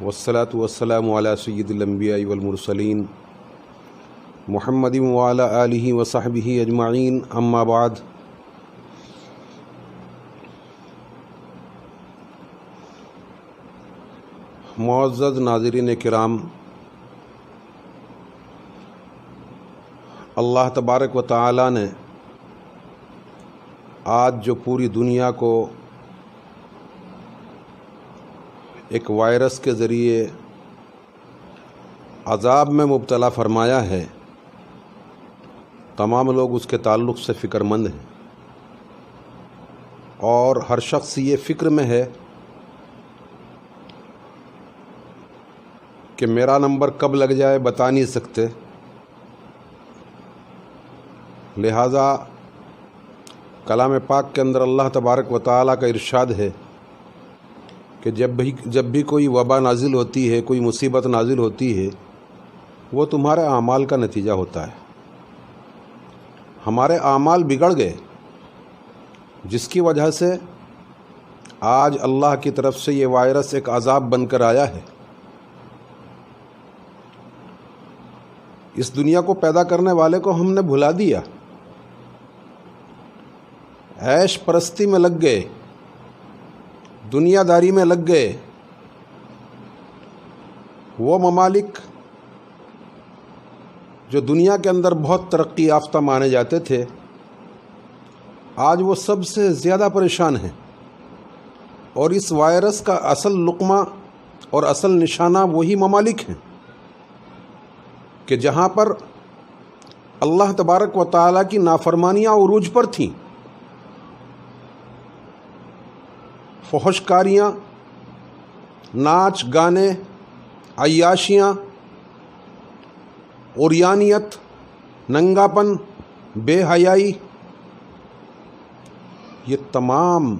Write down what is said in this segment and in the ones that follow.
والصلاة والسلام على سید الانبیاء والمرسلین محمد وعلی آلہ وصحبہ اجمعین، اما بعد۔ معزز ناظرین کرام، اللہ تبارک و تعالی نے آج جو پوری دنیا کو ایک وائرس کے ذریعے عذاب میں مبتلا فرمایا ہے، تمام لوگ اس کے تعلق سے فکر مند ہیں، اور ہر شخص یہ فکر میں ہے کہ میرا نمبر کب لگ جائے بتا نہیں سکتے، لہذا کلام پاک کے اندر اللہ تبارک و تعالیٰ کا ارشاد ہے کہ جب بھی کوئی وبا نازل ہوتی ہے، کوئی مصیبت نازل ہوتی ہے، وہ تمہارے اعمال کا نتیجہ ہوتا ہے۔ ہمارے اعمال بگڑ گئے، جس کی وجہ سے آج اللہ کی طرف سے یہ وائرس ایک عذاب بن کر آیا ہے۔ اس دنیا کو پیدا کرنے والے کو ہم نے بھلا دیا، عیش پرستی میں لگ گئے، دنیا داری میں لگ گئے۔ وہ ممالک جو دنیا کے اندر بہت ترقی یافتہ مانے جاتے تھے، آج وہ سب سے زیادہ پریشان ہیں، اور اس وائرس کا اصل لقمہ اور اصل نشانہ وہی ممالک ہیں کہ جہاں پر اللہ تبارک و تعالیٰ کی نافرمانیاں عروج پر تھیں، فحش کاریاں، ناچ گانے، عیاشیاں، عریانیت، ننگاپن، بے حیائی، یہ تمام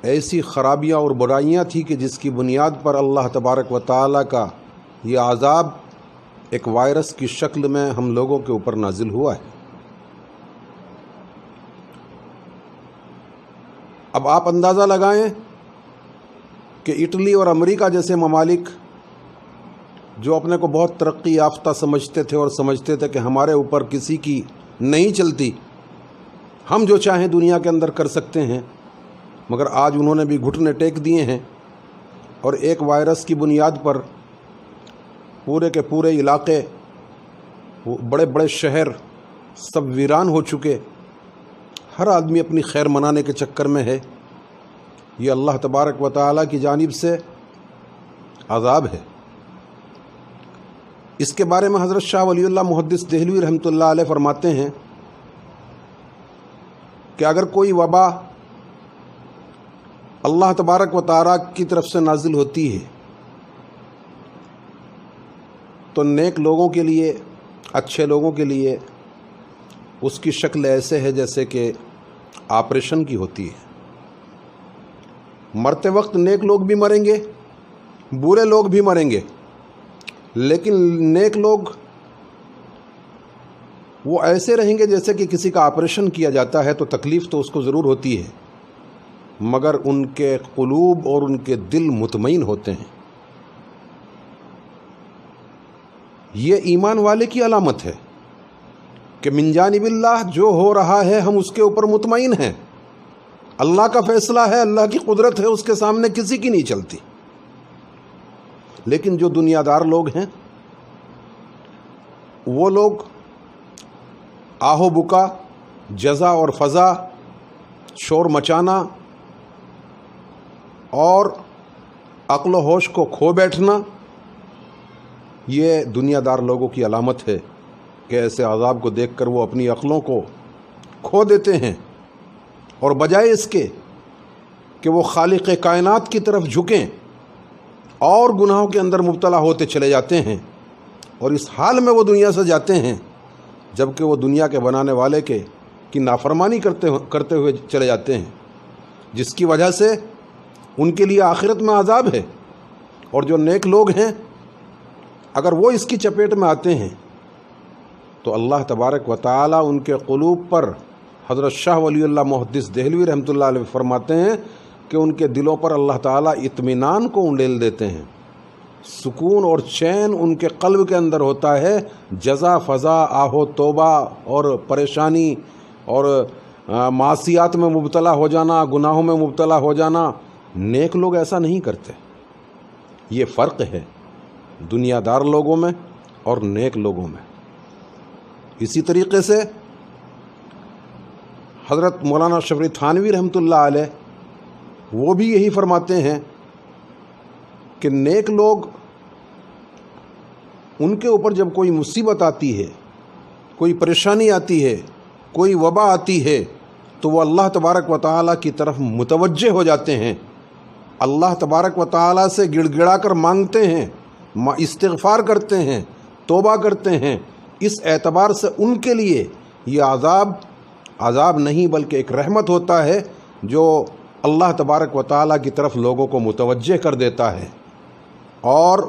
ایسی خرابیاں اور برائیاں تھیں کہ جس کی بنیاد پر اللہ تبارک و تعالیٰ کا یہ عذاب ایک وائرس کی شکل میں ہم لوگوں کے اوپر نازل ہوا ہے۔ اب آپ اندازہ لگائیں کہ اٹلی اور امریکہ جیسے ممالک جو اپنے کو بہت ترقی یافتہ سمجھتے تھے اور سمجھتے تھے کہ ہمارے اوپر کسی کی نہیں چلتی، ہم جو چاہیں دنیا کے اندر کر سکتے ہیں، مگر آج انہوں نے بھی گھٹنے ٹیک دیے ہیں، اور ایک وائرس کی بنیاد پر پورے کے پورے علاقے، بڑے بڑے شہر سب ویران ہو چکے۔ ہر آدمی اپنی خیر منانے کے چکر میں ہے۔ یہ اللہ تبارک و تعالیٰ کی جانب سے عذاب ہے۔ اس کے بارے میں حضرت شاہ ولی اللہ محدث دہلوی رحمۃ اللہ علیہ فرماتے ہیں کہ اگر کوئی وبا اللہ تبارک و تعالیٰ کی طرف سے نازل ہوتی ہے تو نیک لوگوں کے لیے، اچھے لوگوں کے لیے اس کی شکل ایسے ہے جیسے کہ آپریشن کی ہوتی ہے۔ مرتے وقت نیک لوگ بھی مریں گے، برے لوگ بھی مریں گے، لیکن نیک لوگ وہ ایسے رہیں گے جیسے کہ کسی کا آپریشن کیا جاتا ہے، تو تکلیف تو اس کو ضرور ہوتی ہے، مگر ان کے قلوب اور ان کے دل مطمئن ہوتے ہیں۔ یہ ایمان والے کی علامت ہے کہ من جانب اللہ جو ہو رہا ہے ہم اس کے اوپر مطمئن ہیں، اللہ کا فیصلہ ہے، اللہ کی قدرت ہے، اس کے سامنے کسی کی نہیں چلتی۔ لیکن جو دنیا دار لوگ ہیں، وہ لوگ آہو بکا، جزا اور فضا، شور مچانا اور عقل و ہوش کو کھو بیٹھنا، یہ دنیا دار لوگوں کی علامت ہے کہ ایسے عذاب کو دیکھ کر وہ اپنی عقلوں کو کھو دیتے ہیں، اور بجائے اس کے کہ وہ خالق کائنات کی طرف جھکیں اور گناہوں کے اندر مبتلا ہوتے چلے جاتے ہیں، اور اس حال میں وہ دنیا سے جاتے ہیں جبکہ وہ دنیا کے بنانے والے کی نافرمانی کرتے ہوئے چلے جاتے ہیں، جس کی وجہ سے ان کے لیے آخرت میں عذاب ہے۔ اور جو نیک لوگ ہیں، اگر وہ اس کی چپیٹ میں آتے ہیں تو اللہ تبارک و تعالیٰ ان کے قلوب پر، حضرت شاہ ولی اللہ محدث دہلوی رحمۃ اللہ علیہ فرماتے ہیں کہ ان کے دلوں پر اللہ تعالیٰ اطمینان کو انڈیل دیتے ہیں، سکون اور چین ان کے قلب کے اندر ہوتا ہے، جزا فضا آہو توبہ اور پریشانی اور معصیات میں مبتلا ہو جانا، گناہوں میں مبتلا ہو جانا، نیک لوگ ایسا نہیں کرتے۔ یہ فرق ہے دنیا دار لوگوں میں اور نیک لوگوں میں۔ اسی طریقے سے حضرت مولانا شفیع تھانوی رحمۃ اللہ علیہ وہ بھی یہی فرماتے ہیں کہ نیک لوگ، ان کے اوپر جب کوئی مصیبت آتی ہے، کوئی پریشانی آتی ہے، کوئی وبا آتی ہے، تو وہ اللہ تبارک و تعالیٰ کی طرف متوجہ ہو جاتے ہیں، اللہ تبارک و تعالیٰ سے گڑ گڑا کر مانگتے ہیں، استغفار کرتے ہیں، توبہ کرتے ہیں۔ اس اعتبار سے ان کے لیے یہ عذاب نہیں بلکہ ایک رحمت ہوتا ہے جو اللہ تبارک و تعالیٰ کی طرف لوگوں کو متوجہ کر دیتا ہے۔ اور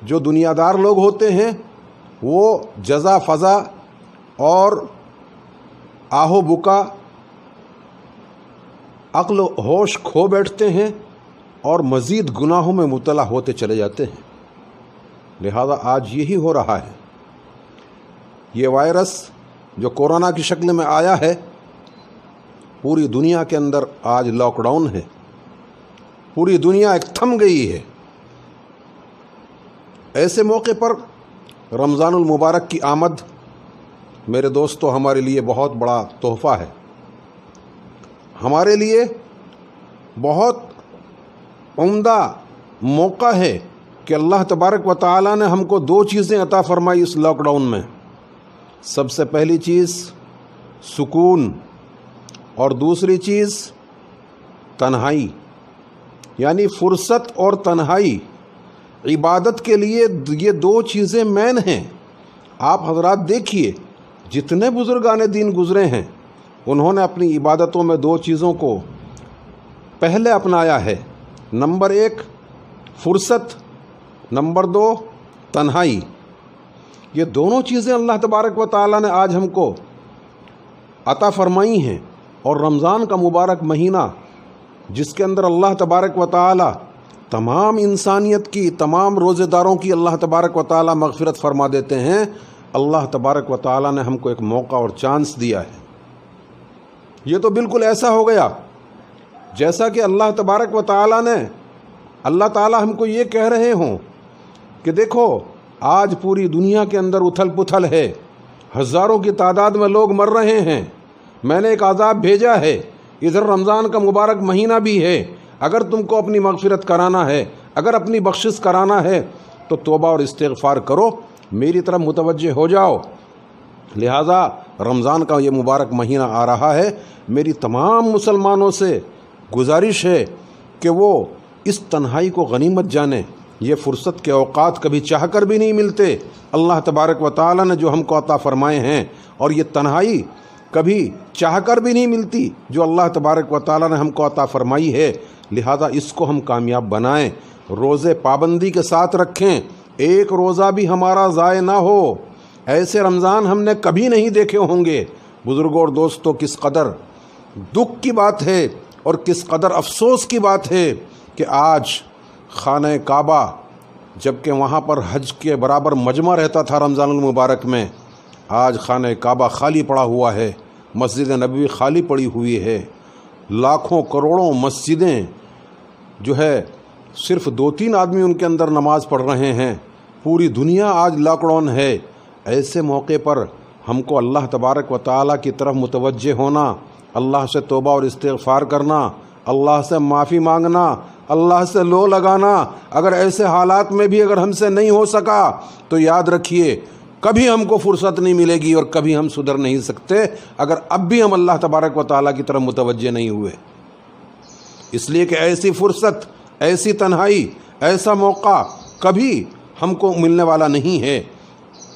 جو دنیا دار لوگ ہوتے ہیں وہ جزا فضا اور آہو بکا، عقل و ہوش کھو بیٹھتے ہیں اور مزید گناہوں میں مبتلا ہوتے چلے جاتے ہیں۔ لہذا آج یہی ہو رہا ہے۔ یہ وائرس جو کورونا کی شکل میں آیا ہے، پوری دنیا کے اندر آج لاک ڈاؤن ہے، پوری دنیا ایک تھم گئی ہے۔ ایسے موقع پر رمضان المبارک کی آمد میرے دوستو ہمارے لیے بہت بڑا تحفہ ہے، ہمارے لیے بہت عمدہ موقع ہے کہ اللہ تبارک و تعالیٰ نے ہم کو دو چیزیں عطا فرمائی اس لاک ڈاؤن میں۔ سب سے پہلی چیز سکون اور دوسری چیز تنہائی، یعنی فرصت اور تنہائی۔ عبادت کے لیے یہ دو چیزیں مین ہیں۔ آپ حضرات دیکھیے جتنے بزرگان دین گزرے ہیں انہوں نے اپنی عبادتوں میں دو چیزوں کو پہلے اپنایا ہے۔ نمبر ایک فرصت، نمبر دو تنہائی۔ یہ دونوں چیزیں اللہ تبارک و تعالیٰ نے آج ہم کو عطا فرمائی ہیں۔ اور رمضان کا مبارک مہینہ جس کے اندر اللہ تبارک و تعالیٰ تمام انسانیت کی، تمام روزے داروں کی اللہ تبارک و تعالیٰ مغفرت فرما دیتے ہیں، اللہ تبارک و تعالیٰ نے ہم کو ایک موقع اور چانس دیا ہے۔ یہ تو بالکل ایسا ہو گیا جیسا کہ اللہ تبارک و تعالیٰ نے، اللہ تعالیٰ ہم کو یہ کہہ رہے ہوں کہ دیکھو آج پوری دنیا کے اندر اتھل پتھل ہے، ہزاروں کی تعداد میں لوگ مر رہے ہیں، میں نے ایک عذاب بھیجا ہے، ادھر رمضان کا مبارک مہینہ بھی ہے، اگر تم کو اپنی مغفرت کرانا ہے، اگر اپنی بخشش کرانا ہے تو توبہ اور استغفار کرو، میری طرف متوجہ ہو جاؤ۔ لہٰذا رمضان کا یہ مبارک مہینہ آ رہا ہے، میری تمام مسلمانوں سے گزارش ہے کہ وہ اس تنہائی کو غنیمت جانیں۔ یہ فرصت کے اوقات کبھی چاہ کر بھی نہیں ملتے، اللہ تبارک و تعالیٰ نے جو ہم کو عطا فرمائے ہیں، اور یہ تنہائی کبھی چاہ کر بھی نہیں ملتی جو اللہ تبارک و تعالیٰ نے ہم کو عطا فرمائی ہے۔ لہذا اس کو ہم کامیاب بنائیں، روزے پابندی کے ساتھ رکھیں، ایک روزہ بھی ہمارا ضائع نہ ہو۔ ایسے رمضان ہم نے کبھی نہیں دیکھے ہوں گے۔ بزرگوں اور دوستوں، کس قدر دکھ کی بات ہے اور کس قدر افسوس کی بات ہے کہ آج خانہ کعبہ، جبکہ وہاں پر حج کے برابر مجمع رہتا تھا رمضان المبارک میں، آج خانہ کعبہ خالی پڑا ہوا ہے، مسجد نبوی خالی پڑی ہوئی ہے، لاکھوں کروڑوں مسجدیں جو ہے صرف 2-3 آدمی ان کے اندر نماز پڑھ رہے ہیں، پوری دنیا آج لاک ڈاؤن ہے۔ ایسے موقع پر ہم کو اللہ تبارک و تعالیٰ کی طرف متوجہ ہونا، اللہ سے توبہ اور استغفار کرنا، اللہ سے معافی مانگنا، اللہ سے لو لگانا۔ اگر ایسے حالات میں بھی اگر ہم سے نہیں ہو سکا تو یاد رکھیے کبھی ہم کو فرصت نہیں ملے گی اور کبھی ہم سدھر نہیں سکتے اگر اب بھی ہم اللہ تبارک و تعالیٰ کی طرف متوجہ نہیں ہوئے۔ اس لیے کہ ایسی فرصت، ایسی تنہائی، ایسا موقع کبھی ہم کو ملنے والا نہیں ہے۔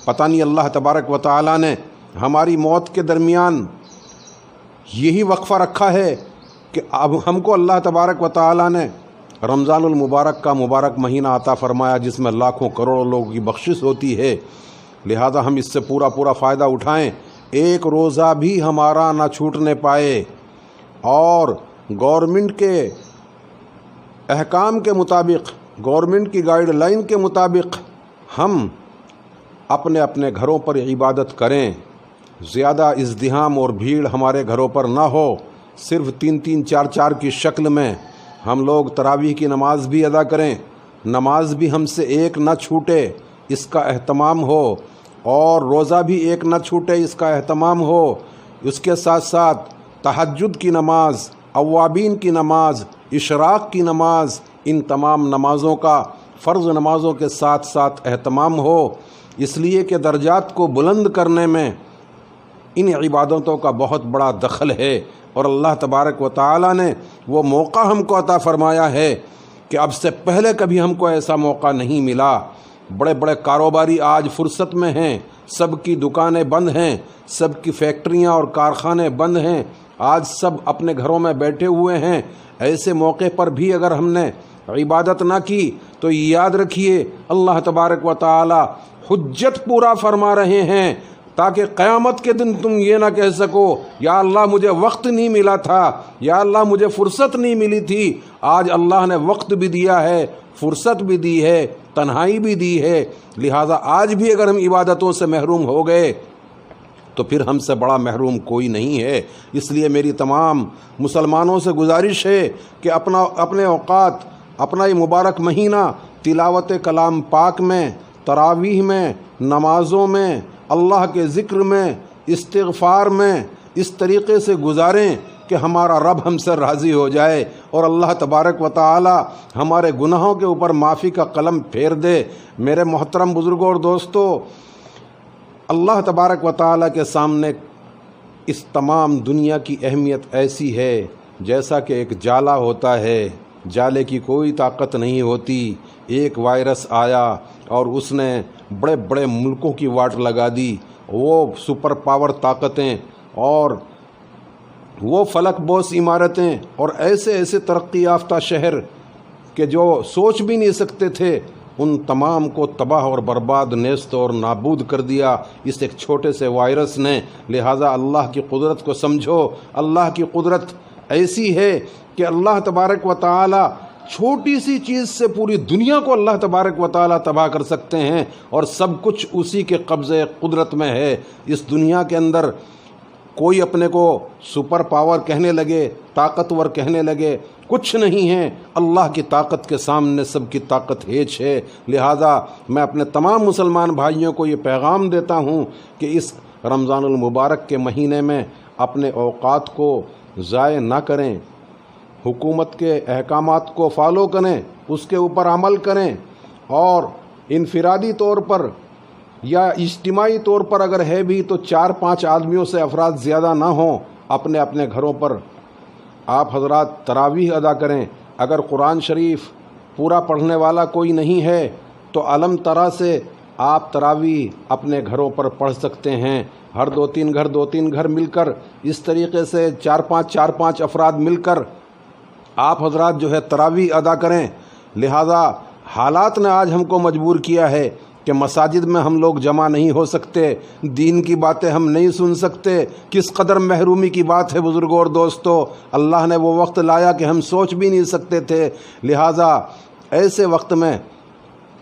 پتہ نہیں اللہ تبارک و تعالیٰ نے ہماری موت کے درمیان یہی وقفہ رکھا ہے کہ اب ہم کو اللہ تبارک و تعالیٰ نے رمضان المبارک کا مبارک مہینہ عطا فرمایا جس میں لاکھوں کروڑوں لوگوں کی بخشش ہوتی ہے۔ لہذا ہم اس سے پورا فائدہ اٹھائیں، ایک روزہ بھی ہمارا نہ چھوٹنے پائے، اور گورنمنٹ کے احکام کے مطابق گورنمنٹ کی گائیڈ لائن کے مطابق ہم اپنے اپنے گھروں پر عبادت کریں، زیادہ ازدحام اور بھیڑ ہمارے گھروں پر نہ ہو، صرف 3-3 4-4 کی شکل میں ہم لوگ تراویح کی نماز بھی ادا کریں، نماز بھی ہم سے ایک نہ چھوٹے اس کا اہتمام ہو، اور روزہ بھی ایک نہ چھوٹے اس کا اہتمام ہو۔ اس کے ساتھ ساتھ تہجد کی نماز، اوابین کی نماز، اشراق کی نماز، ان تمام نمازوں کا فرض نمازوں کے ساتھ ساتھ اہتمام ہو، اس لیے کہ درجات کو بلند کرنے میں ان عبادتوں کا بہت بڑا دخل ہے، اور اللہ تبارک و تعالی نے وہ موقع ہم کو عطا فرمایا ہے کہ اب سے پہلے کبھی ہم کو ایسا موقع نہیں ملا۔ بڑے بڑے کاروباری آج فرصت میں ہیں، سب کی دکانیں بند ہیں، سب کی فیکٹریاں اور کارخانے بند ہیں، آج سب اپنے گھروں میں بیٹھے ہوئے ہیں۔ ایسے موقع پر بھی اگر ہم نے عبادت نہ کی تو یاد رکھیے اللہ تبارک و تعالی حجت پورا فرما رہے ہیں، تاکہ قیامت کے دن تم یہ نہ کہہ سکو یا اللہ مجھے وقت نہیں ملا تھا، یا اللہ مجھے فرصت نہیں ملی تھی۔ آج اللہ نے وقت بھی دیا ہے، فرصت بھی دی ہے، تنہائی بھی دی ہے، لہٰذا آج بھی اگر ہم عبادتوں سے محروم ہو گئے تو پھر ہم سے بڑا محروم کوئی نہیں ہے۔ اس لیے میری تمام مسلمانوں سے گزارش ہے کہ اپنے اوقات، اپنا یہ مبارک مہینہ تلاوت کلام پاک میں، تراویح میں، نمازوں میں، اللہ کے ذکر میں، استغفار میں اس طریقے سے گزاریں کہ ہمارا رب ہم سے راضی ہو جائے اور اللہ تبارک و تعالی ہمارے گناہوں کے اوپر معافی کا قلم پھیر دے۔ میرے محترم بزرگوں اور دوستو، اللہ تبارک و تعالی کے سامنے اس تمام دنیا کی اہمیت ایسی ہے جیسا کہ ایک جالا ہوتا ہے، جالے کی کوئی طاقت نہیں ہوتی۔ ایک وائرس آیا اور اس نے بڑے بڑے ملکوں کی واٹ لگا دی، وہ سپر پاور طاقتیں اور وہ فلک بوس عمارتیں اور ایسے ایسے ترقی یافتہ شہر کہ جو سوچ بھی نہیں سکتے تھے، ان تمام کو تباہ اور برباد، نیست اور نابود کر دیا اس ایک چھوٹے سے وائرس نے۔ لہٰذا اللہ کی قدرت کو سمجھو، اللہ کی قدرت ایسی ہے کہ اللہ تبارک و تعالی چھوٹی سی چیز سے پوری دنیا کو اللہ تبارک و تعالی تباہ کر سکتے ہیں، اور سب کچھ اسی کے قبضے قدرت میں ہے۔ اس دنیا کے اندر کوئی اپنے کو سپر پاور کہنے لگے، طاقتور کہنے لگے، کچھ نہیں ہے، اللہ کی طاقت کے سامنے سب کی طاقت ہیچ ہے۔ لہٰذا میں اپنے تمام مسلمان بھائیوں کو یہ پیغام دیتا ہوں کہ اس رمضان المبارک کے مہینے میں اپنے اوقات کو ضائع نہ کریں، حکومت کے احکامات کو فالو کریں، اس کے اوپر عمل کریں، اور انفرادی طور پر یا اجتماعی طور پر اگر ہے بھی تو 4-5 آدمیوں سے افراد زیادہ نہ ہوں، اپنے اپنے گھروں پر آپ حضرات تراویح ادا کریں۔ اگر قرآن شریف پورا پڑھنے والا کوئی نہیں ہے تو علم ترا سے آپ تراویح اپنے گھروں پر پڑھ سکتے ہیں، ہر 2-3 گھر مل کر، اس طریقے سے 4-5 افراد مل کر آپ حضرات جو ہے تراویح ادا کریں۔ لہذا حالات نے آج ہم کو مجبور کیا ہے کہ مساجد میں ہم لوگ جمع نہیں ہو سکتے، دین کی باتیں ہم نہیں سن سکتے۔ کس قدر محرومی کی بات ہے بزرگوں اور دوستو، اللہ نے وہ وقت لایا کہ ہم سوچ بھی نہیں سکتے تھے۔ لہٰذا ایسے وقت میں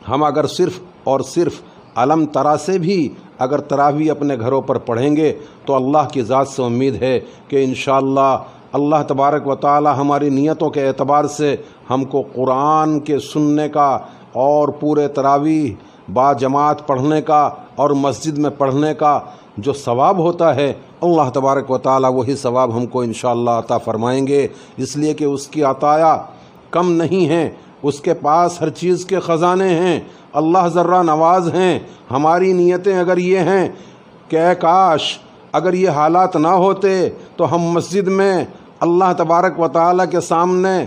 ہم اگر صرف اور صرف علم ترا سے بھی اگر تراویح اپنے گھروں پر پڑھیں گے تو اللہ کی ذات سے امید ہے کہ انشاءاللہ اللہ تبارک و تعالی ہماری نیتوں کے اعتبار سے ہم کو قرآن کے سننے کا اور پورے تراویح با جماعت پڑھنے کا اور مسجد میں پڑھنے کا جو ثواب ہوتا ہے، اللہ تبارک و تعالی وہی ثواب ہم کو انشاءاللہ عطا فرمائیں گے، اس لیے کہ اس کی عطایا کم نہیں ہیں، اس کے پاس ہر چیز کے خزانے ہیں، اللہ ذرہ نواز ہیں۔ ہماری نیتیں اگر یہ ہیں کہ اے کاش اگر یہ حالات نہ ہوتے تو ہم مسجد میں اللہ تبارک و تعالی کے سامنے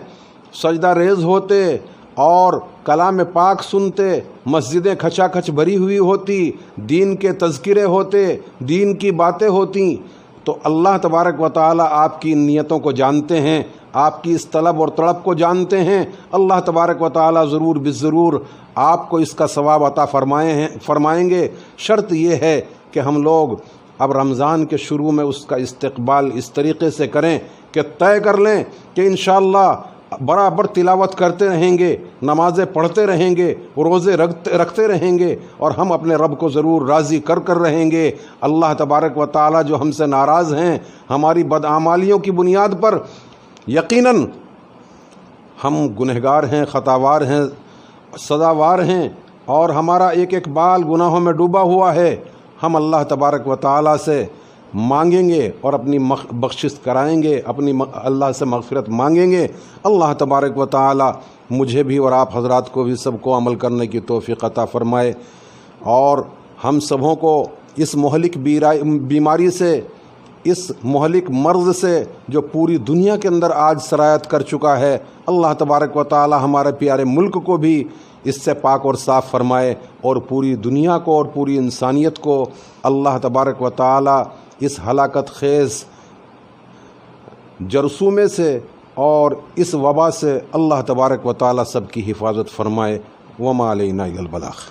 سجدہ ریز ہوتے اور کلام پاک سنتے، مسجدیں کھچا کھچ بھری ہوئی ہوتی، دین کے تذکرے ہوتے، دین کی باتیں ہوتی، تو اللہ تبارک و تعالی آپ کی نیتوں کو جانتے ہیں، آپ کی اس طلب اور تڑپ کو جانتے ہیں۔ اللہ تبارک و تعالی ضرور بالضرور آپ کو اس کا ثواب عطا فرمائیں گے۔ شرط یہ ہے کہ ہم لوگ اب رمضان کے شروع میں اس کا استقبال اس طریقے سے کریں کہ طے کر لیں کہ انشاءاللہ برابر تلاوت کرتے رہیں گے، نمازیں پڑھتے رہیں گے، روزے رکھتے رہیں گے، اور ہم اپنے رب کو ضرور راضی کر رہیں گے۔ اللہ تبارک و تعالی جو ہم سے ناراض ہیں ہماری بدعمالیوں کی بنیاد پر، یقیناً ہم گنہگار ہیں، خطاوار ہیں، سزاوار ہیں، اور ہمارا ایک ایک بال گناہوں میں ڈوبا ہوا ہے۔ ہم اللہ تبارک و تعالی سے مانگیں گے اور اپنی بخشش کرائیں گے، اپنی اللہ سے مغفرت مانگیں گے۔ اللہ تبارک و تعالی مجھے بھی اور آپ حضرات کو بھی سب کو عمل کرنے کی توفیق عطا فرمائے، اور ہم سبوں کو اس مہلک بیماری سے، اس مہلک مرض سے جو پوری دنیا کے اندر آج سرایت کر چکا ہے، اللہ تبارک و تعالی ہمارے پیارے ملک کو بھی اس سے پاک اور صاف فرمائے، اور پوری دنیا کو اور پوری انسانیت کو اللہ تبارک و تعالی اس ہلاکت خیز جرثومے سے اور اس وبا سے اللہ تبارک و تعالی سب کی حفاظت فرمائے۔ وما علینا الا البلاغ۔